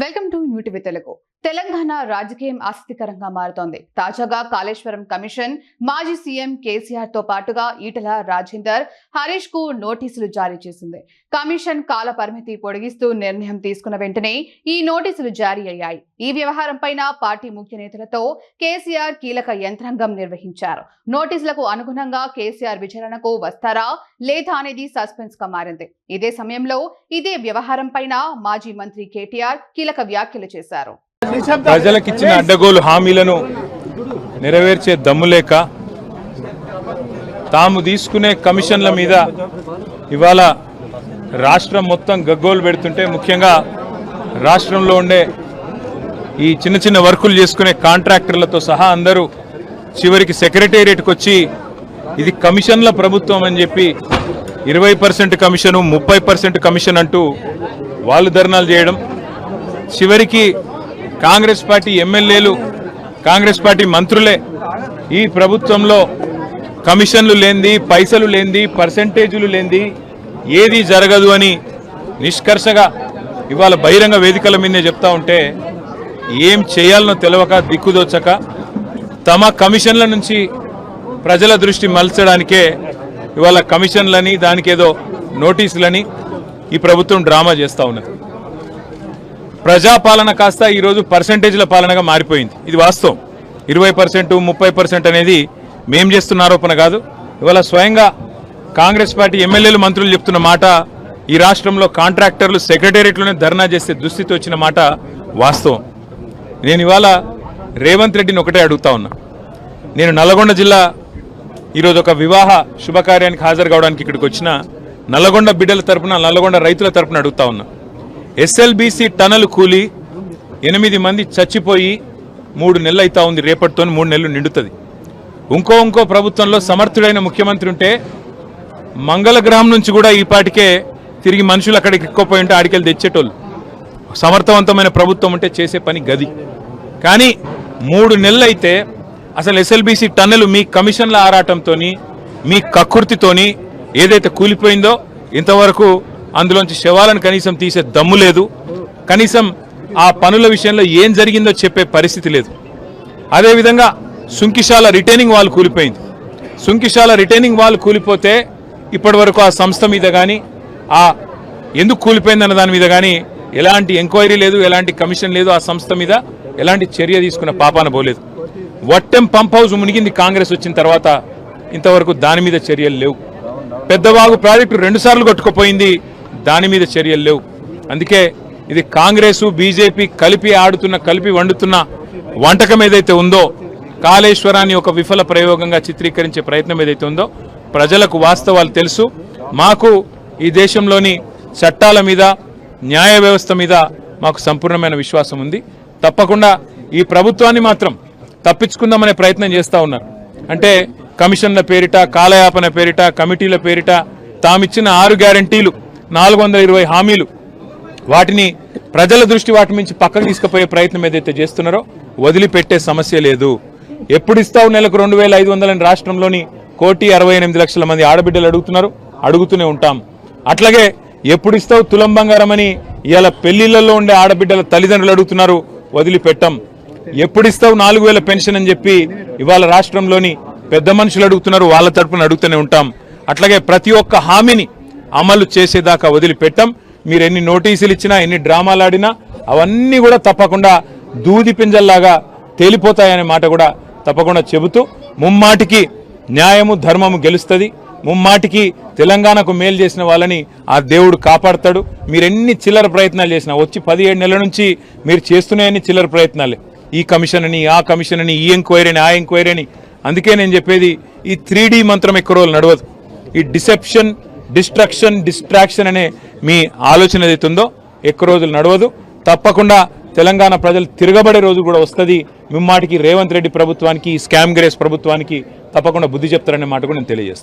Welcome to new TV Telugu. Telangana రాజకీయం ఆసక్తికరంగా మారుతోంది. తాజాగా కాళేశ్వరం కమిషన్ మాజీ సీఎం కేసీఆర్ తో పాటుగా ఈటల రాజేందర్, హరీష్ కు నోటీసులు జారీ చేసింది. కమిషన్ కాల పరిమితి పొడిగిస్తూ నిర్ణయం తీసుకున్న వెంటనే ఈ నోటీసులు జారీ అయ్యాయి. ఈ వ్యవహారంపైన పార్టీ ముఖ్య నేతలతో కేసీఆర్ కీలక యంత్రాంగం నిర్వహించారు. నోటీసులకు అనుగుణంగా కేసీఆర్ విచారణకు వస్తారా లేదా అనేది సస్పెన్స్ గా మారింది. ఇదే సమయంలో ఇదే వ్యవహారంపైన మాజీ మంత్రి కేటీఆర్ కీలక వ్యాఖ్యలు చేశారు. ప్రజలకిచ్చిన అడ్డగోలు హామీలను నెరవేర్చే దమ్ములేక తాము తీసుకునే కమిషన్ల మీద ఇవాళ రాష్ట్రం మొత్తం గగ్గోలు పెడుతుంటే, ముఖ్యంగా రాష్ట్రంలో ఉండే ఈ చిన్న చిన్న వర్కులు చేసుకునే కాంట్రాక్టర్లతో సహా అందరూ చివరికి సెక్రటేరియట్కి వచ్చి ఇది కమిషన్ల ప్రభుత్వం అని చెప్పి 20% కమిషను 30% కమిషన్ అంటూ వాళ్ళు ధర్నాలు చేయడం, చివరికి కాంగ్రెస్ పార్టీ ఎమ్మెల్యేలు, కాంగ్రెస్ పార్టీ మంత్రులే ఈ ప్రభుత్వంలో కమిషన్లు లేంది, పైసలు లేంది, పర్సెంటేజీలు లేంది ఏది జరగదు అని నిష్కర్షగా ఇవాళ బహిరంగ వేదికల మీదే చెప్తా ఉంటే, ఏం చేయాలనో తెలియక దిక్కుదోచక తమ కమిషన్ల నుంచి ప్రజల దృష్టి మలచడానికే ఇవాళ కమిషన్లని, దానికేదో నోటీసులని ఈ ప్రభుత్వం డ్రామా చేస్తూ ఉన్నది. ప్రజాపాలన కాస్త ఈరోజు పర్సెంటేజ్ల పాలనగా మారిపోయింది. ఇది వాస్తవం. 20%, 30% అనేది మేం చేస్తున్న ఆరోపణ కాదు. ఇవాళ స్వయంగా కాంగ్రెస్ పార్టీ ఎమ్మెల్యేలు, మంత్రులు చెప్తున్న మాట, ఈ రాష్ట్రంలో కాంట్రాక్టర్లు సెక్రటేరియట్లోనే ధర్నా చేసే దుస్థితి వచ్చిన మాట వాస్తవం. నేను ఇవాళ రేవంత్ రెడ్డిని ఒకటే అడుగుతా ఉన్నా. నేను నల్లగొండ జిల్లా ఈరోజు ఒక వివాహ శుభకార్యానికి హాజరు కావడానికి ఇక్కడికి వచ్చిన నల్లగొండ బిడ్డల తరపున, నల్లగొండ రైతుల తరపున అడుగుతా ఉన్నా. SLBC టనల్ కూలి 8 మంది చచ్చిపోయి 3 నెలలు అవుతా ఉంది. రేపటితో 3 నెలలు నిండుతుంది. ఇంకో ప్రభుత్వంలో సమర్థుడైన ముఖ్యమంత్రి ఉంటే మంగళగ్రామం నుంచి కూడా ఈ పాటికే తిరిగి మనుషులు అక్కడికి ఎక్కువపోయి ఉంటే ఆడికెళ్ళి తెచ్చేటోళ్ళు. సమర్థవంతమైన ప్రభుత్వం ఉంటే చేసే పని గది. కానీ 3 నెలలు అయితే అసలు SLBC టన్నెలు మీ కమిషన్ల ఆరాటంతో, మీ కక్కుర్తితోని ఏదైతే కూలిపోయిందో ఇంతవరకు అందులోంచి శవాలను కనీసం తీసే దమ్ము లేదు. కనీసం ఆ పనుల విషయంలో ఏం జరిగిందో చెప్పే పరిస్థితి లేదు. అదేవిధంగా సుంకిశాల రిటైనింగ్ వాల్ కూలిపోయింది. సుంకిశాల రిటైనింగ్ వాల్ కూలిపోతే ఇప్పటి వరకు ఆ సంస్థ మీద కానీ, ఆ ఎందుకు కూలిపోయిందన్న దాని మీద కానీ ఎలాంటి ఎంక్వైరీ లేదు, ఎలాంటి కమిషన్ లేదు. ఆ సంస్థ మీద ఎలాంటి చర్య తీసుకున్న పాపాన పోలేదు. వట్టెం పంప్ హౌస్ మునిగింది కాంగ్రెస్ వచ్చిన తర్వాత, ఇంతవరకు దాని మీద చర్యలు లేవు. పెద్దవాగు ప్రాజెక్టు 2 సార్లు కొట్టుకుపోయింది, దాని మీద చర్యలు లేవు. అందుకే ఇది కాంగ్రెసు బీజేపీ కలిపి వండుతున్న వంటకం ఏదైతే ఉందో, కాళేశ్వరాన్ని ఒక విఫల ప్రయోగంగా చిత్రీకరించే ప్రయత్నం ఏదైతే ఉందో, ప్రజలకు వాస్తవాలు తెలుసు. మాకు ఈ దేశంలోని చట్టాల మీద, న్యాయ వ్యవస్థ మీద మాకు సంపూర్ణమైన విశ్వాసం ఉంది. తప్పకుండా ఈ ప్రభుత్వాన్ని మాత్రం తప్పించుకుందామనే ప్రయత్నం చేస్తూ ఉన్నారు. అంటే కమిషన్ల పేరిట, కాలయాపన పేరిట, కమిటీల పేరిట తామిచ్చిన 6 గ్యారంటీలు, 420 హామీలు, వాటిని ప్రజల దృష్టి వాటి నుంచి పక్కకు తీసుకుపోయే ప్రయత్నం ఏదైతే చేస్తున్నారో వదిలిపెట్టే సమస్య లేదు. ఎప్పుడు ఇస్తావు నెలకు 2500 అని రాష్ట్రంలోని 1,68,00,000 మంది ఆడబిడ్డలు అడుగుతూనే ఉంటాం. అట్లాగే ఎప్పుడు ఇస్తావు తులం బంగారం అని ఇవాళ పెళ్లిళ్లలో ఉండే ఆడబిడ్డల తల్లిదండ్రులు అడుగుతున్నారు, వదిలిపెట్టాం. ఎప్పుడు ఇస్తావు 4,000 పెన్షన్ అని చెప్పి ఇవాళ రాష్ట్రంలోని పెద్ద మనుషులు అడుగుతున్నారు, వాళ్ళ తరపున అడుగుతూనే ఉంటాం. అట్లాగే ప్రతి ఒక్క హామీని అమలు చేసేదాకా వదిలిపెట్టాం. మీరు ఎన్ని నోటీసులు ఇచ్చినా, ఎన్ని డ్రామాలు ఆడినా అవన్నీ కూడా తప్పకుండా దూది పింజల్లాగా తేలిపోతాయనే మాట కూడా తప్పకుండా చెబుతూ, ముమ్మాటికి న్యాయము ధర్మము గెలుస్తుంది. ముమ్మాటికి తెలంగాణకు మేలు చేసిన వాళ్ళని ఆ దేవుడు కాపాడతాడు. మీరెన్ని చిల్లర ప్రయత్నాలు చేసినా, వచ్చి 17 నెలల నుంచి మీరు చేస్తున్నాయని చిల్లర ప్రయత్నాలే. ఈ కమిషన్ అని, ఆ కమిషన్ అని, ఈ ఎంక్వైరీ అని, ఆ ఎంక్వైరీ అని. అందుకే నేను చెప్పేది, ఈ 3D మంత్రం ఎక్కువ రోజులు నడవదు. ఈ డిసెప్షన్, డిస్ట్రక్షన్, డిస్ట్రాక్షన్ అనే మీ ఆలోచన ఏదైతుందో ఎక్కువ రోజులు నడవదు. తప్పకుండా తెలంగాణ ప్రజలు తిరగబడే రోజు కూడా వస్తుంది. మిమ్మాటికి రేవంత్ రెడ్డి ప్రభుత్వానికి, స్కామ్ గ్రేస్ ప్రభుత్వానికి తప్పకుండా బుద్ధి చెప్తారనే మాట కూడా నేను తెలియజేస్తాను.